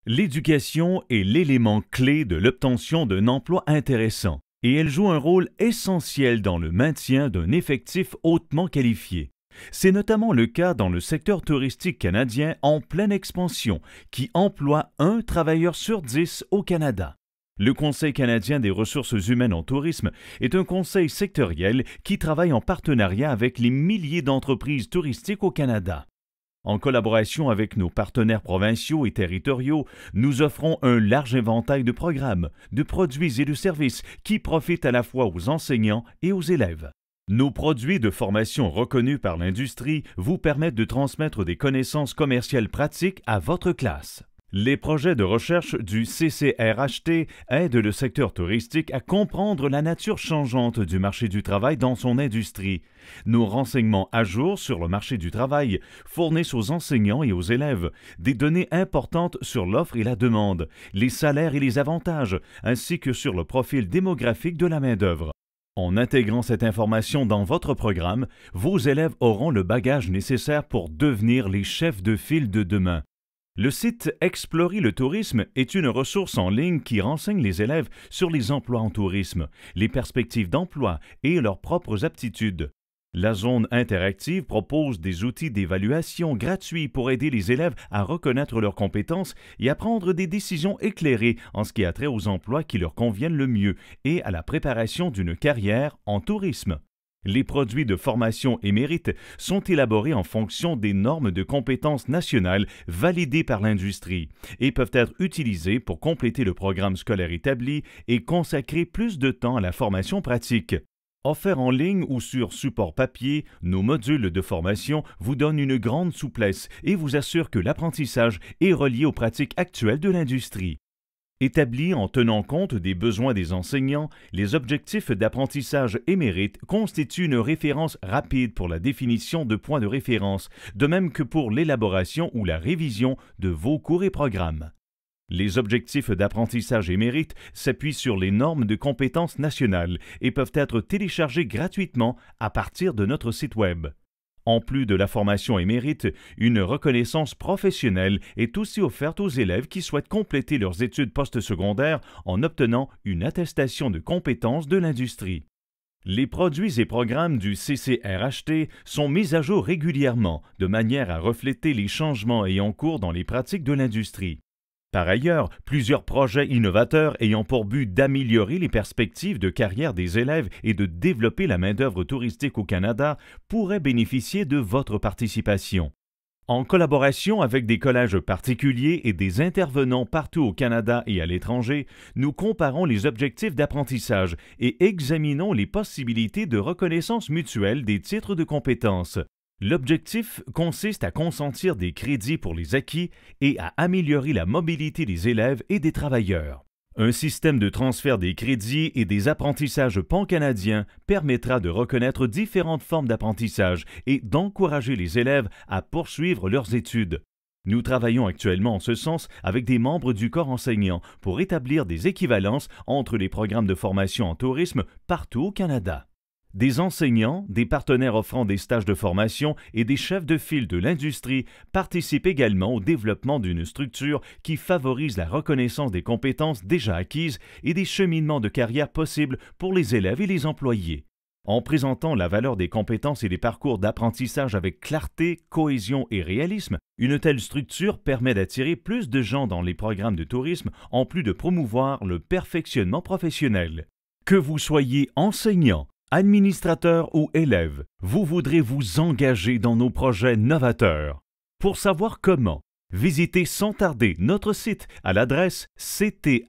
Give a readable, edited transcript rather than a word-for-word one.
L'éducation est l'élément clé de l'obtention d'un emploi intéressant et elle joue un rôle essentiel dans le maintien d'un effectif hautement qualifié. C'est notamment le cas dans le secteur touristique canadien en pleine expansion, qui emploie un travailleur sur 10 au Canada. Le Conseil canadien des ressources humaines en tourisme est un conseil sectoriel qui travaille en partenariat avec les milliers d'entreprises touristiques au Canada. En collaboration avec nos partenaires provinciaux et territoriaux, nous offrons un large éventail de programmes, de produits et de services qui profitent à la fois aux enseignants et aux élèves. Nos produits de formation reconnus par l'industrie vous permettent de transmettre des connaissances commerciales pratiques à votre classe. Les projets de recherche du CCRHT aident le secteur touristique à comprendre la nature changeante du marché du travail dans son industrie. Nos renseignements à jour sur le marché du travail fournissent aux enseignants et aux élèves des données importantes sur l'offre et la demande, les salaires et les avantages, ainsi que sur le profil démographique de la main-d'œuvre. En intégrant cette information dans votre programme, vos élèves auront le bagage nécessaire pour devenir les chefs de file de demain. Le site Explorer le tourisme est une ressource en ligne qui renseigne les élèves sur les emplois en tourisme, les perspectives d'emploi et leurs propres aptitudes. La zone interactive propose des outils d'évaluation gratuits pour aider les élèves à reconnaître leurs compétences et à prendre des décisions éclairées en ce qui a trait aux emplois qui leur conviennent le mieux et à la préparation d'une carrière en tourisme. Les produits de formation émérite sont élaborés en fonction des normes de compétences nationales validées par l'industrie et peuvent être utilisés pour compléter le programme scolaire établi et consacrer plus de temps à la formation pratique. Offerts en ligne ou sur support papier, nos modules de formation vous donnent une grande souplesse et vous assurent que l'apprentissage est relié aux pratiques actuelles de l'industrie. Établis en tenant compte des besoins des enseignants, les objectifs d'apprentissage émérite constituent une référence rapide pour la définition de points de référence, de même que pour l'élaboration ou la révision de vos cours et programmes. Les objectifs d'apprentissage émérite s'appuient sur les normes de compétences nationales et peuvent être téléchargés gratuitement à partir de notre site Web. En plus de la formation émérite, une reconnaissance professionnelle est aussi offerte aux élèves qui souhaitent compléter leurs études postsecondaires en obtenant une attestation de compétences de l'industrie. Les produits et programmes du CCRHT sont mis à jour régulièrement de manière à refléter les changements ayant cours dans les pratiques de l'industrie. Par ailleurs, plusieurs projets innovateurs ayant pour but d'améliorer les perspectives de carrière des élèves et de développer la main-d'œuvre touristique au Canada pourraient bénéficier de votre participation. En collaboration avec des collèges particuliers et des intervenants partout au Canada et à l'étranger, nous comparons les objectifs d'apprentissage et examinons les possibilités de reconnaissance mutuelle des titres de compétences. L'objectif consiste à consentir des crédits pour les acquis et à améliorer la mobilité des élèves et des travailleurs. Un système de transfert des crédits et des apprentissages pan-canadiens permettra de reconnaître différentes formes d'apprentissage et d'encourager les élèves à poursuivre leurs études. Nous travaillons actuellement en ce sens avec des membres du corps enseignant pour établir des équivalences entre les programmes de formation en tourisme partout au Canada. Des enseignants, des partenaires offrant des stages de formation et des chefs de file de l'industrie participent également au développement d'une structure qui favorise la reconnaissance des compétences déjà acquises et des cheminements de carrière possibles pour les élèves et les employés. En présentant la valeur des compétences et des parcours d'apprentissage avec clarté, cohésion et réalisme, une telle structure permet d'attirer plus de gens dans les programmes de tourisme en plus de promouvoir le perfectionnement professionnel. Que vous soyez enseignant, administrateur ou élève, vous voudrez vous engager dans nos projets novateurs. Pour savoir comment, visitez sans tarder notre site à l'adresse cthrc.ca.